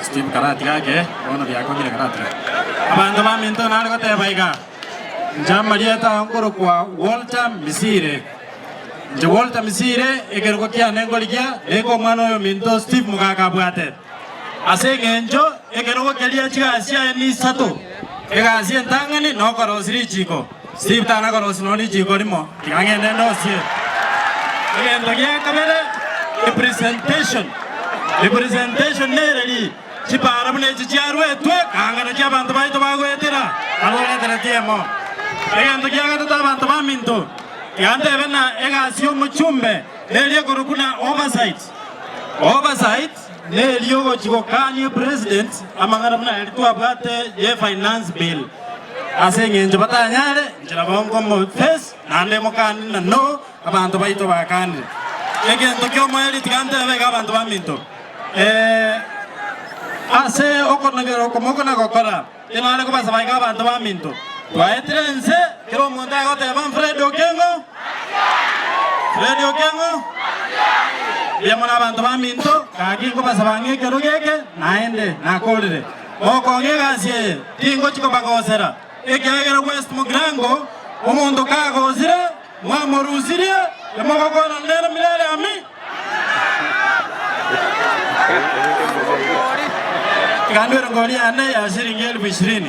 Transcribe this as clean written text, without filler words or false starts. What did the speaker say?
Steve karati yake ono byako kile karati abantu baminto nali gotebaiga njama lieta ngoro kwa Walter Misire nje Walter Misire ekeruko kia nengolikia eko mwana oyo minto Steve mugaka bwate asengenjo ekeruko kelia chiga asia ni sato ega asia tangani no korosiri chiko Steve tana korosiri chiko limo kangende ndosie egendo kia kabere representation nereli chipara mune chiarwe twe kangana kia bantu baito bagwetira alora teratiemo egendo kia gata bantu baminto yande bena ega sio muchumbe nelio kurukuna oversight nelio go chikokani president amangara muna elitwa bate ye finance bill asengenje batanyale njira bongo mo face nande mokani na no abantu baito bakani egendo kyo moeli tigande bega abantu baminto ase okonagero komokona gokora inale ko basa baiga abantu baminto waetrense kero munda gote ban Fred Okengo yamona abantu baminto kagingo basa bange kero geke naende nakolere okonge gasie tingo chiko bagosera ekegera West Mugrango omondo kagozire mwamoruzire yamogokona nera milele ami Kandwera ngoli ane ya shilingi 20,000